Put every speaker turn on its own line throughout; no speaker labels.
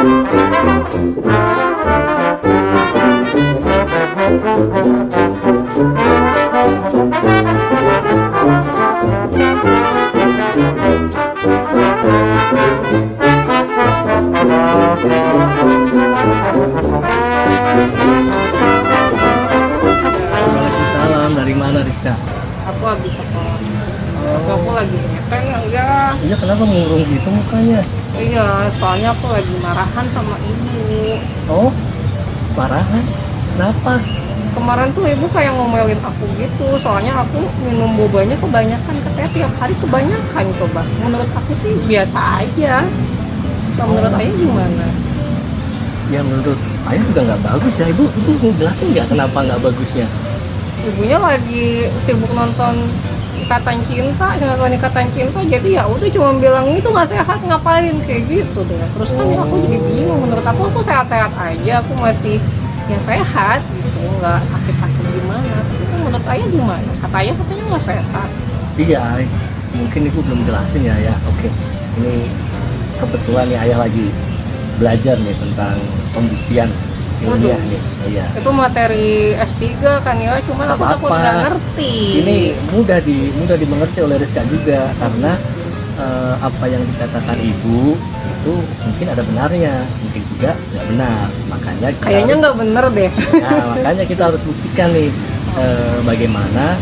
Waalaikumsalam, dari mana Rizka?
Aku habis sekolah. Aku lagi ngepeng ya.
Iya, kenapa murung gitu mukanya?
Iya, soalnya aku lagi marahan sama ibu.
Oh, parahan? Kenapa?
Kemarin tuh ibu kayak ngomelin aku gitu. Soalnya aku minum bobanya kebanyakan. Katanya tiap hari kebanyakan coba. Menurut aku sih biasa aja. Nah, menurut ayah gimana?
Ya menurut ayah juga nggak bagus ya. Ibu ngejelasin nggak kenapa nggak bagusnya?
Ibunya lagi sibuk nonton Ikatan Cinta, nonton Ikatan Cinta, jadi ya udah cuma bilang itu nggak sehat, ngapain kayak gitu deh. Terus kan ya aku jadi bingung. Menurut aku sehat-sehat aja, aku masih ya sehat gitu, nggak sakit-sakit gimana. Tapi kan menurut ayah gimana? Kata ayah katanya nggak sehat.
Iya, mungkin ibu belum jelasin ya. Ya, oke. Ini kebetulan nih ayah lagi belajar nih tentang pembuktian ilmiah nih. Iya.
Itu materi S3 kan ya, cuman aku takut nggak ngerti.
Ini mudah dimengerti oleh Rizka juga karena apa yang dikatakan ibu itu mungkin ada benarnya, mungkin juga nggak benar. Makanya
kayaknya nggak bener deh.
Nah, makanya kita harus buktikan nih bagaimana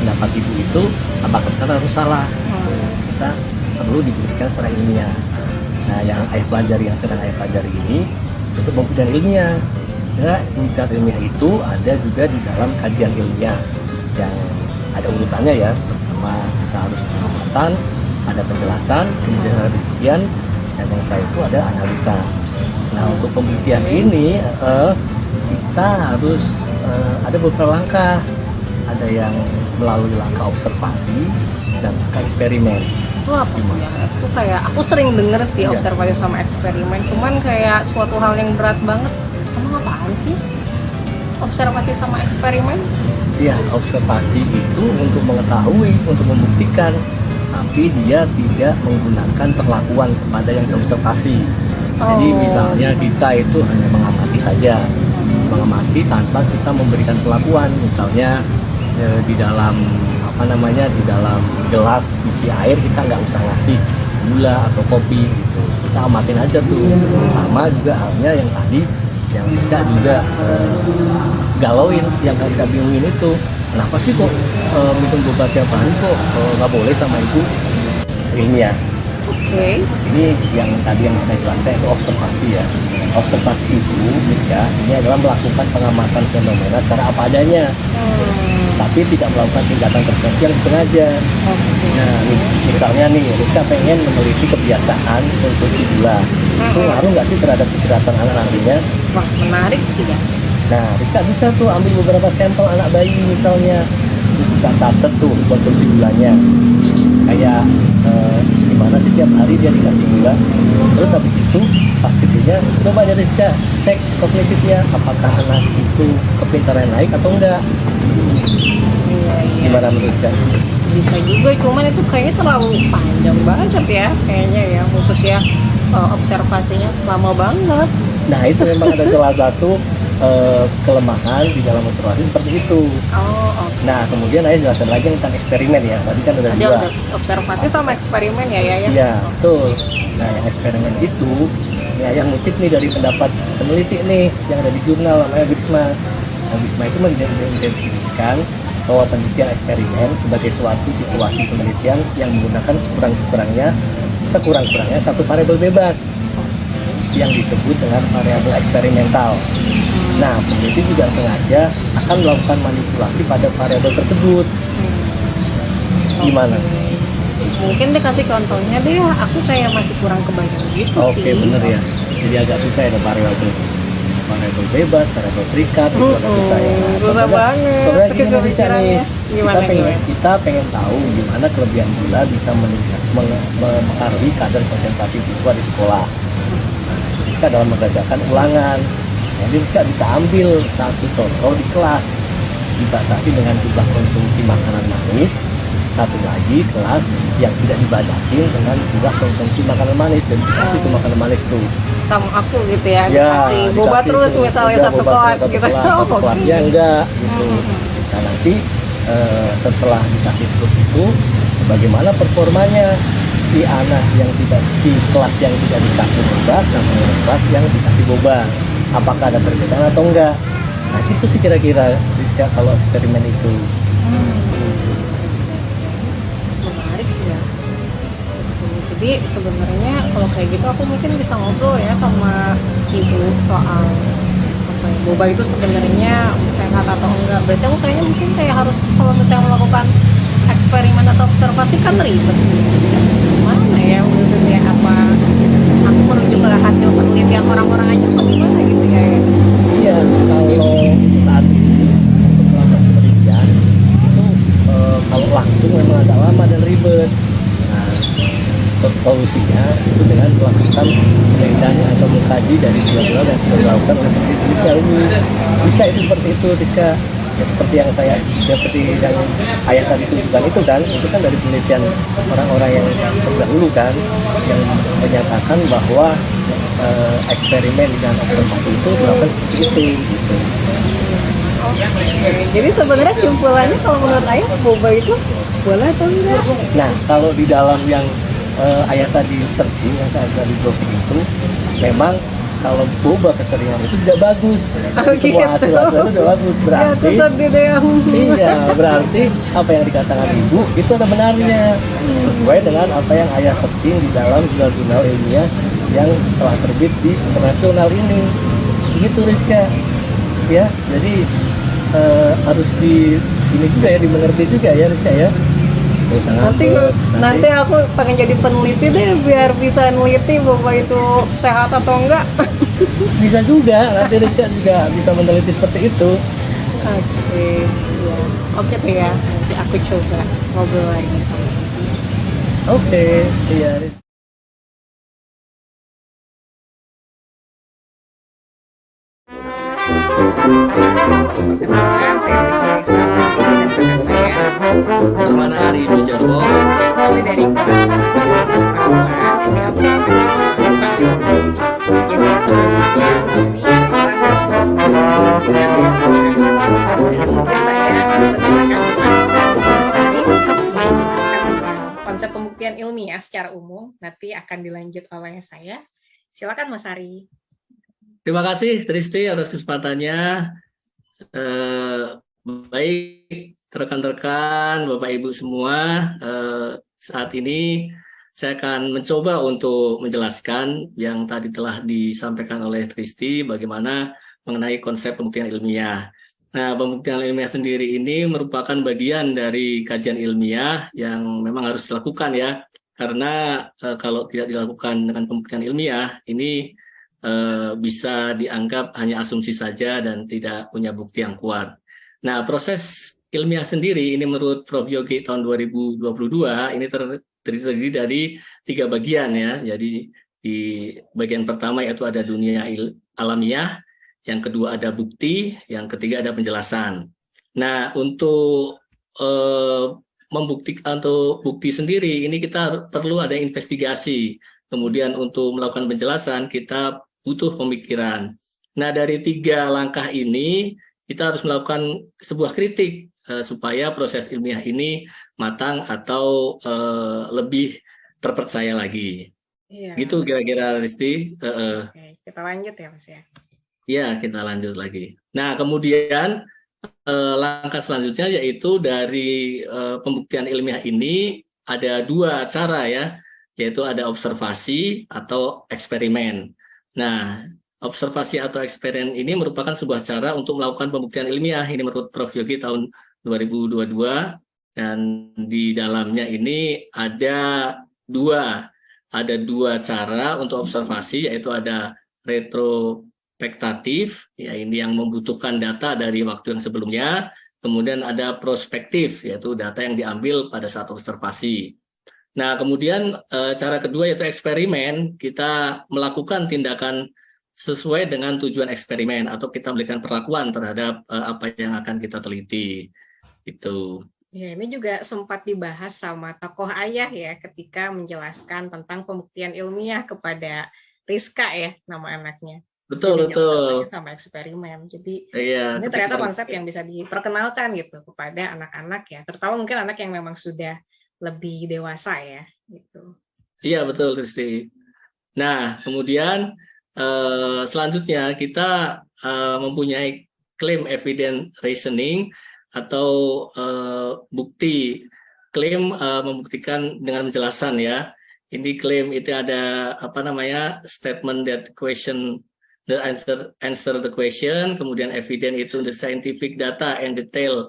pendapat ibu itu apakah benar atau salah. Kita perlu dibuktikan secara ilmiah. Nah, yang sedang ayah pelajari ini untuk pembuktian ilmiah. Ya, pembuktian ilmiah itu ada juga di dalam kajian ilmiah yang ada urutannya ya. Pertama kita harus pengamatan, ada penjelasan, kemudian ada pembuktian, dan yang terakhir itu ada analisa. Nah, untuk pembuktian ini kita harus ada beberapa langkah. Ada yang melalui langkah observasi dan langkah eksperimen.
Itu apa ya? Itu kayak aku sering denger sih observasi sama eksperimen, cuman kayak suatu hal yang berat banget. Emang apaan sih observasi sama eksperimen?
Iya, observasi itu untuk mengetahui, untuk membuktikan, tapi dia tidak menggunakan perlakuan kepada yang diobservasi. Jadi misalnya kita itu hanya mengamati saja, mengamati tanpa kita memberikan perlakuan. Misalnya di dalam di dalam gelas isi air kita nggak usah ngasih gula atau kopi gitu, kita amatin aja tuh. Sama juga halnya yang tadi yang Rizka juga galauin, yang Rizka bingungin itu kenapa sih kok minum boba tiap hari kok nggak boleh sama ibu. Ilmiah.
Oke.
Ini yang tadi yang saya jelaskan itu observasi ya. Observasi itu Rizka ini adalah melakukan pengamatan fenomena secara apa adanya. Tapi tidak melakukan tindakan tertentu yang disengaja. Nah, misalnya nih, Rizka pengen meneliti kebiasaan konsumsi gula. Itu ngaruh nggak sih terhadap kecerdasan anak nantinya?
Wah, menarik sih ya.
Nah, Rizka bisa tuh ambil beberapa sampel anak bayi misalnya. Terus kita catat tuh konsumsi gulanya. Kayak gimana sih tiap hari dia dikasih gula. Terus habis itu pas gedenya coba dari Rizka cek kognitifnya, apakah anak itu kepintaran naik atau enggak. Gimana menurut Rizka?
Bisa juga, cuman itu kayaknya terlalu panjang banget ya kayaknya ya, maksudnya observasinya lama banget.
Nah, itu memang ada salah satu kelemahan di dalam observasi seperti itu.
Okay.
Nah, kemudian saya jelaskan lagi tentang eksperimen ya. Tadi kan udah dua.
Observasi sama eksperimen ya.
Iya, betul. Nah, yang eksperimen itu ya yang ngutip nih dari pendapat peneliti nih yang ada di jurnal namanya BISMA. Nah, BISMA itu mengidentifikasikan bahwa penelitian eksperimen sebagai suatu situasi penelitian yang menggunakan sekurang-kurangnya satu variabel bebas yang disebut dengan variabel eksperimental. Nah, peneliti juga sengaja akan melakukan manipulasi pada variabel tersebut. Gimana?
Mungkin deh kasih contohnya deh, aku kayak masih kurang kebayang gitu sih.
Oke, bener ya. Jadi agak susah ya variabel bebas, variabel terikat, itu agak susah ya.
Susah banget.
Soalnya gini bisa nih,
Gimana?
kita pengen tahu gimana kelebihan gula bisa mempengaruhi kadar konsentrasi siswa di sekolah. Rizka dalam mengerjakan ulangan, jadi Rizka bisa ambil satu contoh di kelas, dibatasi dengan jumlah konsumsi makanan manis satu lagi kelas yang tidak dibatasin dengan juga konsumsi makanan manis, dan dikasih tuh makanan manis tuh.
Sama aku gitu ya,
Ya,
dikasih boba
dikasih
terus
tuh.
misalnya
Udah,
satu
boba terus
kelas
satu
gitu.
kelas, satu
Oke.
kelasnya enggak gitu. Nah nanti setelah dikasih terus itu, bagaimana performanya si anak yang tidak, si kelas yang tidak dikasih boba sama kelas yang dikasih boba, apakah ada perbedaan atau enggak. Nah itu sih kira-kira Rizka kalau eksperimen itu.
Menarik sih ya. Jadi sebenarnya kalau kayak gitu aku mungkin bisa ngobrol ya sama ibu soal apa ya, boba itu sebenarnya sehat atau enggak. Berarti aku kayaknya mungkin kayak harus kalau misalnya melakukan eksperimen atau observasi kan ribet. Gimana ya maksudnya, apa aku merujuk ke hasil penelitian orang-orang aja apa gimana gitu ya?
Iya, kalau saat ini untuk melakukan penelitian itu kalau langsung memang agak lama dan ribet. Nah, solusinya itu dengan melakukan penelitian atau mengkaji dari jurnal yang sudah dilakukan oleh penelitian ini. Bisa itu seperti itu, Rizka. Ya, seperti yang ayah tadi tunjukkan itu kan dari penelitian orang-orang yang terdahulu kan, yang menyatakan bahwa eksperimen dan observasi itu dilakukan seperti itu gitu.
Oke. Jadi sebenarnya simpulannya kalau menurut ayah boba itu boleh atau enggak?
Nah kalau di dalam yang ayah tadi searching, yang saya tadi browsing itu, memang kalau boba keseringan itu tidak bagus. Jadi semua
Gitu.
hasil itu tidak bagus,
Ya aku
berarti
sedih deh.
iya, berarti apa yang dikatakan ibu itu ada benarnya, sesuai dengan apa yang ayah searching di dalam jurnal-jurnal ilmiah yang telah terbit di internasional ini. Begitu Rizka. Ya, jadi harus ini juga ya, dimengerti juga ya Rizka ya. Nggak usah ngambek.
Nanti aku pengen jadi peneliti deh biar bisa neliti boba itu sehat atau enggak.
Bisa juga, nanti Rizka juga bisa meneliti seperti itu.
Oke, ya. Oke tuh ya. Nanti aku coba ngobrol lagi sama.
Oke, iya Rizka.
Perkenalkan, saya Rizky Rizky dan rekan saya
Bagaimana Hari Sujarwo?
Kami dari kelas ini aku jadi sebelumnya ini mungkin saya bersama Lestari menjelaskan tentang konsep pembuktian ilmiah secara umum, nanti akan dilanjut oleh saya. Silakan Mas Ari.
Terima kasih Tristi atas kesempatannya. Baik rekan-rekan, Bapak Ibu semua, saat ini saya akan mencoba untuk menjelaskan yang tadi telah disampaikan oleh Tristi bagaimana mengenai konsep pembuktian ilmiah. Nah, pembuktian ilmiah sendiri ini merupakan bagian dari kajian ilmiah yang memang harus dilakukan ya, karena kalau tidak dilakukan dengan pembuktian ilmiah ini bisa dianggap hanya asumsi saja dan tidak punya bukti yang kuat. Nah, proses ilmiah sendiri ini menurut Prof. Yogi tahun 2022 ini terdiri dari 3 bagian ya. Jadi di bagian pertama yaitu ada dunia alamiah, yang kedua ada bukti, yang ketiga ada penjelasan. Nah, untuk membuktikan untuk bukti sendiri ini kita perlu ada investigasi. Kemudian untuk melakukan penjelasan kita butuh pemikiran. Nah, dari 3 langkah ini kita harus melakukan sebuah kritik supaya proses ilmiah ini matang atau lebih terpercaya lagi.
Iya.
Gitu kira-kira Risti.
Oke, kita lanjut ya Mas ya.
Ya, kita lanjut lagi. Nah, kemudian langkah selanjutnya yaitu dari pembuktian ilmiah ini ada 2 cara ya, yaitu ada observasi atau eksperimen. Nah, observasi atau eksperimen ini merupakan sebuah cara untuk melakukan pembuktian ilmiah. Ini menurut Prof. Yogi tahun 2022, dan di dalamnya ini ada dua cara untuk observasi, yaitu ada retrospektif, ya ini yang membutuhkan data dari waktu yang sebelumnya, kemudian ada prospektif, yaitu data yang diambil pada saat observasi. Nah, kemudian cara kedua yaitu eksperimen, kita melakukan tindakan sesuai dengan tujuan eksperimen atau kita memberikan perlakuan terhadap apa yang akan kita teliti. Itu.
Ya, ini juga sempat dibahas sama tokoh ayah ya ketika menjelaskan tentang pembuktian ilmiah kepada Rizka ya, nama anaknya.
Betul,
Bedanya observasi
betul.
sama eksperimen. Jadi
Iya,
ini ternyata
ketika
konsep yang bisa diperkenalkan gitu kepada anak-anak ya, terutama mungkin anak yang memang sudah lebih dewasa ya, gitu.
iya betul, Kristi. Nah, kemudian selanjutnya kita mempunyai claim evidence reasoning atau bukti klaim membuktikan dengan penjelasan ya. Ini klaim itu ada apa namanya statement that question the answer the question, kemudian evidence itu the scientific data and detail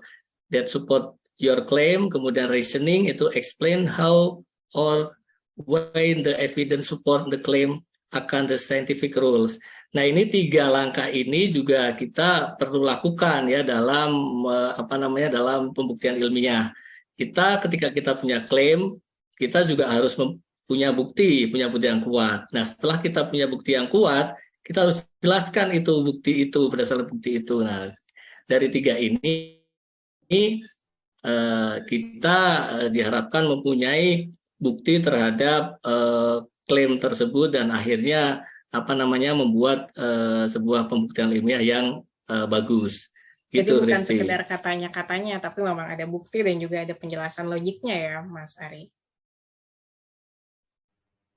that support your claim, kemudian reasoning itu explain how or when the evidence support the claim akan the scientific rules. Nah, ini 3 langkah ini juga kita perlu lakukan ya dalam apa namanya dalam pembuktian ilmiah. Ketika kita punya klaim, kita juga harus punya bukti yang kuat. Nah, setelah kita punya bukti yang kuat, kita harus jelaskan itu bukti itu berdasarkan bukti itu. Nah, dari 3 ini kita diharapkan mempunyai bukti terhadap klaim tersebut dan akhirnya apa namanya membuat sebuah pembuktian ilmiah yang bagus.
Jadi
Gitu,
bukan
Kristi.
sekedar katanya-katanya, tapi memang ada bukti dan juga ada penjelasan logiknya ya, Mas Ari.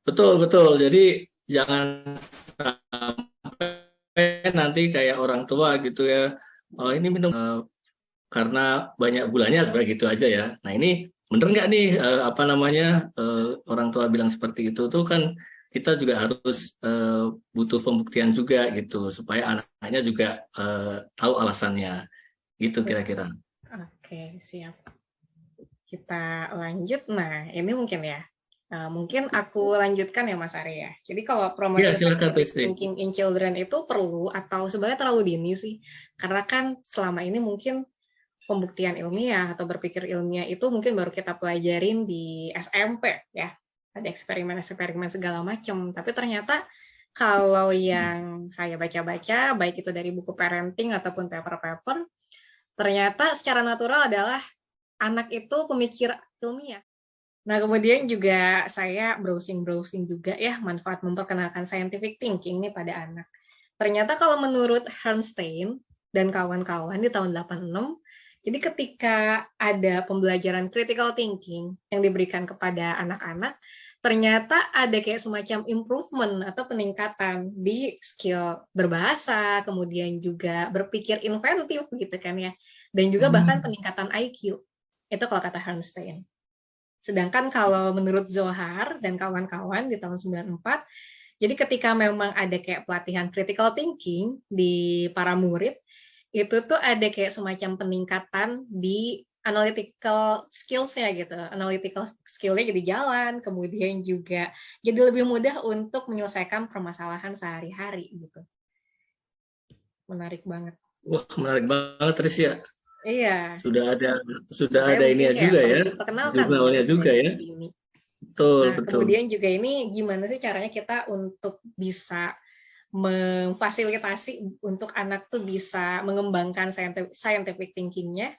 Betul, betul. Jadi jangan sampai nanti kayak orang tua gitu ya. Oh, ini minum karena banyak gulanya seperti gitu aja ya. Nah, ini bener nggak nih apa namanya orang tua bilang seperti itu tuh kan kita juga harus butuh pembuktian juga gitu supaya anaknya juga tahu alasannya gitu kira-kira.
Oke, siap. Kita lanjut. Nah, ini mungkin ya. Mungkin aku lanjutkan ya Mas Arya. Jadi kalau promoting
Ya, silakan
scientific
Pesti.
thinking in children itu perlu atau sebenarnya terlalu dini sih? Karena kan selama ini mungkin pembuktian ilmiah atau berpikir ilmiah itu mungkin baru kita pelajarin di SMP ya. Ada eksperimen-eksperimen segala macam. Tapi ternyata kalau yang saya baca-baca, baik itu dari buku parenting ataupun paper-paper, ternyata secara natural adalah anak itu pemikir ilmiah. Nah, kemudian juga saya browsing-browsing juga ya, manfaat memperkenalkan scientific thinking nih pada anak. Ternyata kalau menurut Bernstein dan kawan-kawan di tahun 86, jadi ketika ada pembelajaran critical thinking yang diberikan kepada anak-anak, ternyata ada kayak semacam improvement atau peningkatan di skill berbahasa, kemudian juga berpikir inventif gitu kan ya, dan juga bahkan peningkatan IQ. Itu kalau kata Bernstein. Sedangkan kalau menurut Zohar dan kawan-kawan di tahun 94, jadi ketika memang ada kayak pelatihan critical thinking di para murid, itu tuh ada kayak semacam peningkatan di analytical skills-nya gitu. Analytical skill-nya jadi jalan, kemudian juga jadi lebih mudah untuk menyelesaikan permasalahan sehari-hari gitu. Menarik banget.
Wah, menarik banget Tris ya.
Iya.
Sudah
Makanya
ada
mungkin
ininya
kayak
juga
perlu
ya.
diperkenalkan
Jurnalnya juga ya.
ini.
Betul,
Nah,
betul.
kemudian juga ini gimana sih caranya kita untuk bisa memfasilitasi untuk anak tuh bisa mengembangkan scientific thinking-nya.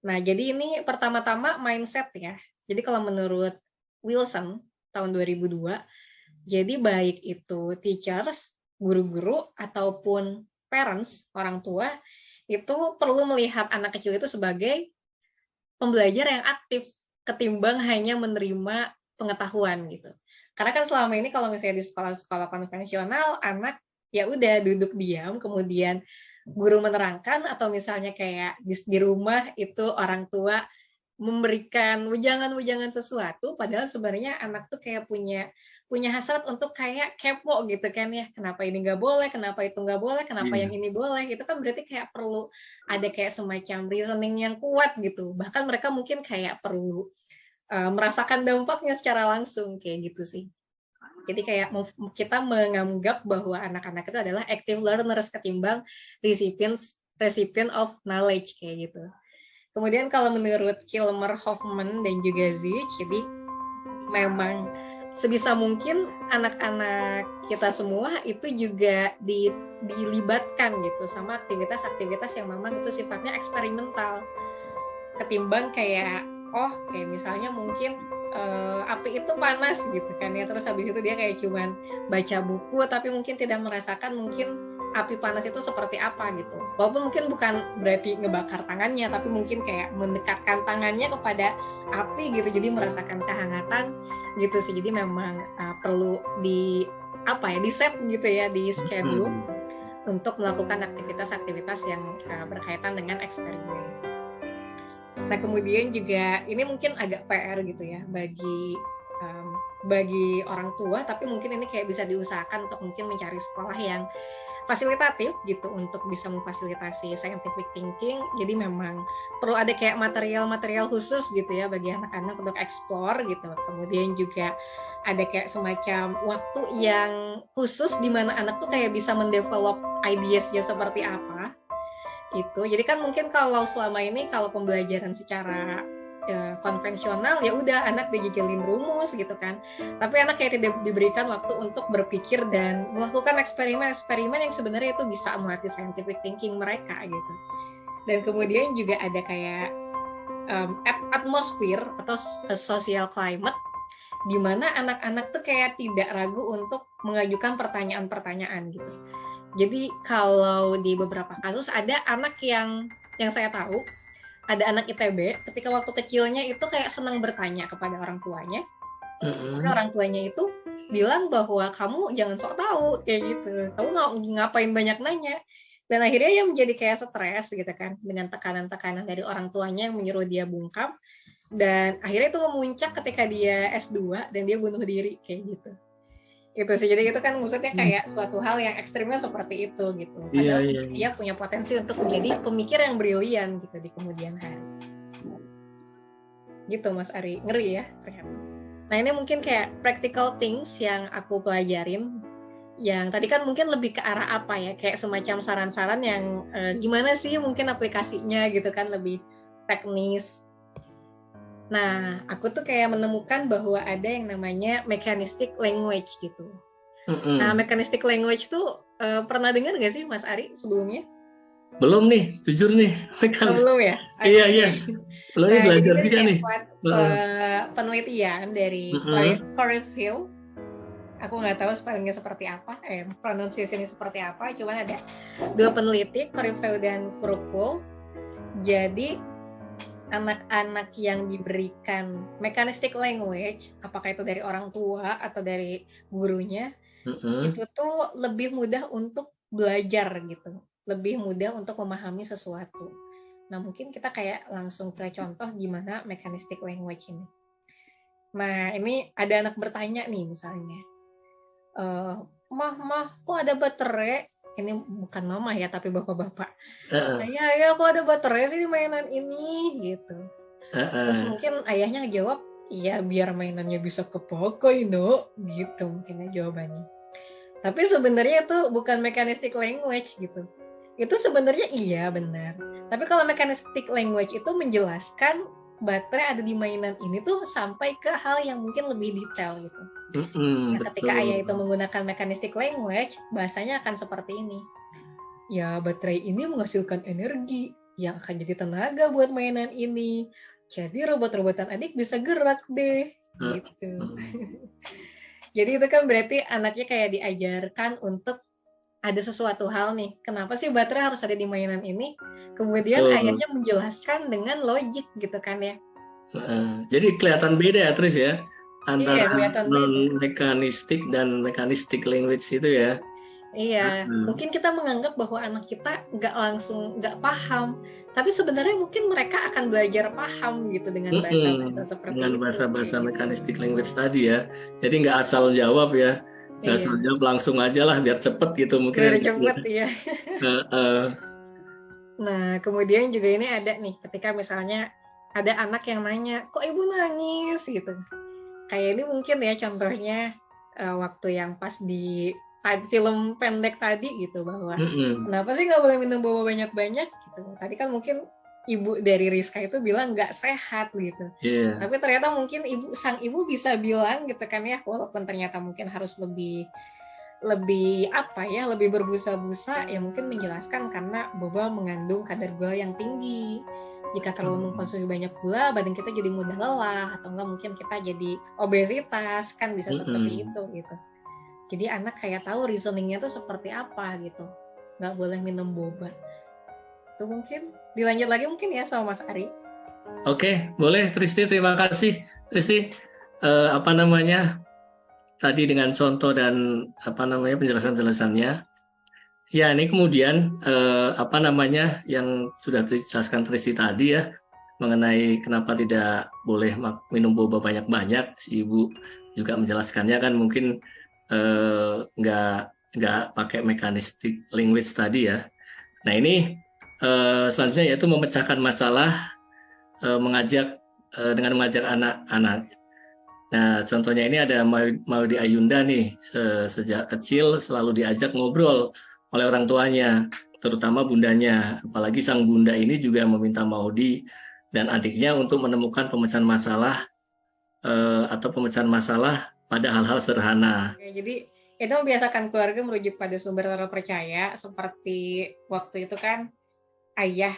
Nah, jadi ini pertama-tama mindset ya. Jadi kalau menurut Wilson tahun 2002, jadi baik itu teachers, guru-guru ataupun parents, orang tua, itu perlu melihat anak kecil itu sebagai pembelajar yang aktif ketimbang hanya menerima pengetahuan gitu. Karena kan selama ini kalau misalnya di sekolah-sekolah konvensional, anak ya udah duduk diam, kemudian guru menerangkan atau misalnya kayak di rumah itu orang tua memberikan wejangan-wejangan sesuatu, padahal sebenarnya anak tuh kayak punya hasrat untuk kayak kepo gitu kan ya, kenapa ini nggak boleh, kenapa itu nggak boleh, kenapa yang ini boleh, itu kan berarti kayak perlu ada kayak semacam reasoning yang kuat gitu, bahkan mereka mungkin kayak perlu merasakan dampaknya secara langsung kayak gitu sih. Jadi kayak kita menganggap bahwa anak-anak itu adalah active learners ketimbang recipient of knowledge kayak gitu. Kemudian kalau menurut Kilmer, Hoffman, dan juga Zich, jadi memang sebisa mungkin anak-anak kita semua itu juga dilibatkan gitu sama aktivitas-aktivitas yang memang itu sifatnya eksperimental. ketimbang kayak kayak misalnya mungkin api itu panas gitu kan ya, terus habis itu dia kayak cuman baca buku tapi mungkin tidak merasakan mungkin api panas itu seperti apa gitu. Walaupun mungkin bukan berarti ngebakar tangannya, tapi mungkin kayak mendekatkan tangannya kepada api gitu, jadi merasakan kehangatan gitu sih. Jadi memang perlu di set gitu ya, di schedule untuk melakukan aktivitas-aktivitas yang berkaitan dengan eksperimen. Nah kemudian juga ini mungkin agak PR gitu ya bagi orang tua, tapi mungkin ini kayak bisa diusahakan untuk mungkin mencari sekolah yang fasilitatif gitu untuk bisa memfasilitasi scientific thinking. Jadi memang perlu ada kayak material-material khusus gitu ya bagi anak-anak untuk explore gitu. Kemudian juga ada kayak semacam waktu yang khusus di mana anak tuh kayak bisa mendevelop ideasnya seperti apa itu. Jadi kan mungkin kalau selama ini kalau pembelajaran secara konvensional ya udah anak dijajalin rumus gitu kan, tapi anak kayak tidak diberikan waktu untuk berpikir dan melakukan eksperimen-eksperimen yang sebenarnya itu bisa melatih scientific thinking mereka gitu. Dan kemudian juga ada kayak atmosfer atau social climate di mana anak-anak tuh kayak tidak ragu untuk mengajukan pertanyaan-pertanyaan gitu. Jadi kalau di beberapa kasus ada anak yang saya tahu, ada anak ITB ketika waktu kecilnya itu kayak senang bertanya kepada orang tuanya. Tapi orang tuanya itu bilang bahwa kamu jangan sok tahu kayak gitu. Kamu ngapain banyak nanya. Dan akhirnya dia menjadi kayak stres gitu kan dengan tekanan-tekanan dari orang tuanya yang menyuruh dia bungkam. Dan akhirnya itu memuncak ketika dia S2 dan dia bunuh diri kayak gitu. Itu sih, jadi itu kan maksudnya kayak suatu hal yang ekstrimnya seperti itu gitu. Padahal dia punya potensi untuk menjadi pemikir yang brilian gitu di kemudian hari. Gitu Mas Ari, ngeri ya ternyata. Nah ini mungkin kayak practical things yang aku pelajarin. Yang tadi kan mungkin lebih ke arah apa ya, kayak semacam saran-saran yang gimana sih mungkin aplikasinya gitu kan, lebih teknis. Nah, aku tuh kayak menemukan bahwa ada yang namanya mechanistic language gitu. Nah, mechanistic language tuh pernah dengar nggak sih Mas Ari sebelumnya?
Belum nih, jujur nih.
Belum ya?
Iya. Belum
nah,
belajar juga nih.
Penelitian dari Coreyfield. Aku nggak tahu spellingnya seperti apa, pronunciation-nya seperti apa. Cuman ada 2 peneliti, Coreyfield dan Krupul. Jadi anak-anak yang diberikan mechanistic language, apakah itu dari orang tua atau dari gurunya, itu tuh lebih mudah untuk belajar gitu, lebih mudah untuk memahami sesuatu. Nah mungkin kita kayak langsung ke contoh gimana mechanistic language ini. Nah ini ada anak bertanya nih misalnya, mah kok ada baterai? Ini bukan mama ya, tapi bapak-bapak. Ayah, kok ada baterai sih di mainan ini gitu. Terus mungkin ayahnya ngejawab, iya biar mainannya bisa kepakai gitu mungkin jawabannya. Tapi sebenarnya itu bukan mechanistic language gitu. Itu sebenarnya iya benar. Tapi kalau mechanistic language itu menjelaskan baterai ada di mainan ini tuh sampai ke hal yang mungkin lebih detail gitu. Nah, ketika ayah itu menggunakan mechanistic language, bahasanya akan seperti ini. Ya, baterai ini menghasilkan energi yang akan jadi tenaga buat mainan ini. Jadi robot-robotan adik bisa gerak deh, gitu. Jadi itu kan berarti anaknya kayak diajarkan untuk ada sesuatu hal nih. Kenapa sih baterai harus ada di mainan ini? Kemudian ayahnya menjelaskan dengan logik gitu kan ya.
Jadi kelihatan beda ya Tris ya, antara non-mekanistik dan mekanistik language itu ya.
Iya, mungkin kita menganggap bahwa anak kita nggak paham, tapi sebenarnya mungkin mereka akan belajar paham gitu dengan bahasa-bahasa seperti
dengan
itu.
bahasa-bahasa mechanistic language tadi ya. Jadi nggak asal jawab ya, nggak asal jawab langsung aja lah biar cepet gitu mungkin.
Biar cepet ya. Nah, kemudian juga ini ada nih, ketika misalnya ada anak yang nanya, kok ibu nangis gitu. Kayak ini mungkin ya contohnya waktu yang pas di film pendek tadi gitu, bahwa kenapa sih nggak boleh minum boba banyak-banyak gitu. Tadi kan mungkin ibu dari Rizka itu bilang nggak sehat gitu. Tapi ternyata mungkin sang ibu bisa bilang gitu kan ya, walaupun ternyata mungkin harus lebih berbusa-busa ya, mungkin menjelaskan karena boba mengandung kadar gula yang tinggi. jika terlalu mengkonsumsi banyak gula, badan kita jadi mudah lelah, atau enggak mungkin kita jadi obesitas, kan bisa seperti itu gitu. Jadi anak kayak tahu reasoningnya tuh seperti apa gitu, nggak boleh minum boba. Tuh mungkin dilanjut lagi mungkin ya sama Mas Ari.
Oke, boleh Kristi, terima kasih Kristi. Tadi dengan contoh dan penjelasan-penjelasannya. Ya, ini kemudian yang sudah dijelaskan Kristi tadi ya, mengenai kenapa tidak boleh minum boba banyak-banyak. Si Ibu juga menjelaskannya kan mungkin nggak pakai mekanistik language tadi ya. Nah ini selanjutnya yaitu memecahkan masalah dengan mengajak anak-anak. Nah, contohnya ini ada Maudi Ayunda nih, sejak kecil selalu diajak ngobrol oleh orang tuanya, terutama bundanya. Apalagi sang bunda ini juga meminta Maudi dan adiknya untuk menemukan pemecahan masalah pada hal-hal sederhana.
Oke, jadi itu membiasakan keluarga merujuk pada sumber terpercaya, seperti waktu itu kan ayah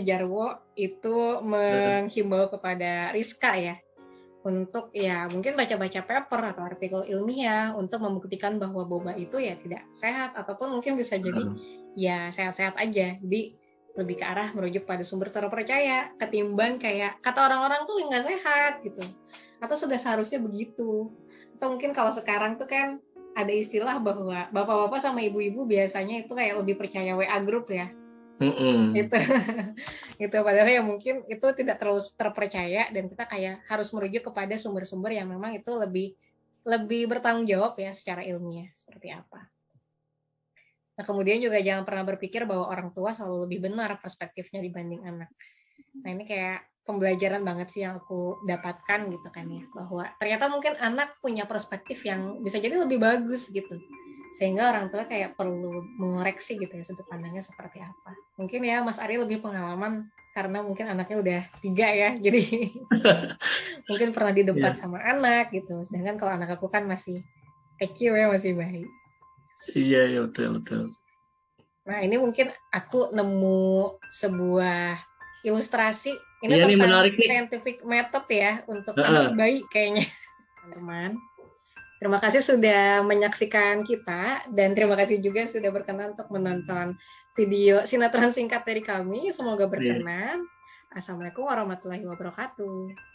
Jarwo itu menghimbau kepada Rizka ya, untuk ya mungkin baca-baca paper atau artikel ilmiah untuk membuktikan bahwa boba itu ya tidak sehat, ataupun mungkin bisa jadi ya sehat-sehat aja. Jadi lebih ke arah merujuk pada sumber terpercaya ketimbang kayak kata orang-orang tuh nggak sehat gitu, atau sudah seharusnya begitu. Atau mungkin kalau sekarang tuh kan ada istilah bahwa bapak-bapak sama ibu-ibu biasanya itu kayak lebih percaya WA group ya. Itu padahal ya mungkin itu tidak terlalu terpercaya, dan kita kayak harus merujuk kepada sumber-sumber yang memang itu lebih bertanggung jawab ya secara ilmiah seperti apa. Nah, kemudian juga jangan pernah berpikir bahwa orang tua selalu lebih benar perspektifnya dibanding anak. Nah, ini kayak pembelajaran banget sih yang aku dapatkan gitu kan ya, bahwa ternyata mungkin anak punya perspektif yang bisa jadi lebih bagus gitu, sehingga orang tua kayak perlu mengoreksi gitu ya sudut pandangnya seperti apa. Mungkin ya Mas Ari lebih pengalaman karena mungkin anaknya udah 3 ya, jadi mungkin pernah didebat sama anak gitu, sedangkan kalau anak aku kan masih kecil ya, masih bayi.
Iya betul.
Nah ini mungkin aku nemu sebuah ilustrasi ini
tentang
menarik scientific method ya untuk anak bayi kayaknya. Teman-teman, terima kasih sudah menyaksikan kita, dan terima kasih juga sudah berkenan untuk menonton video sinetron singkat dari kami. Semoga berkenan. Assalamualaikum warahmatullahi wabarakatuh.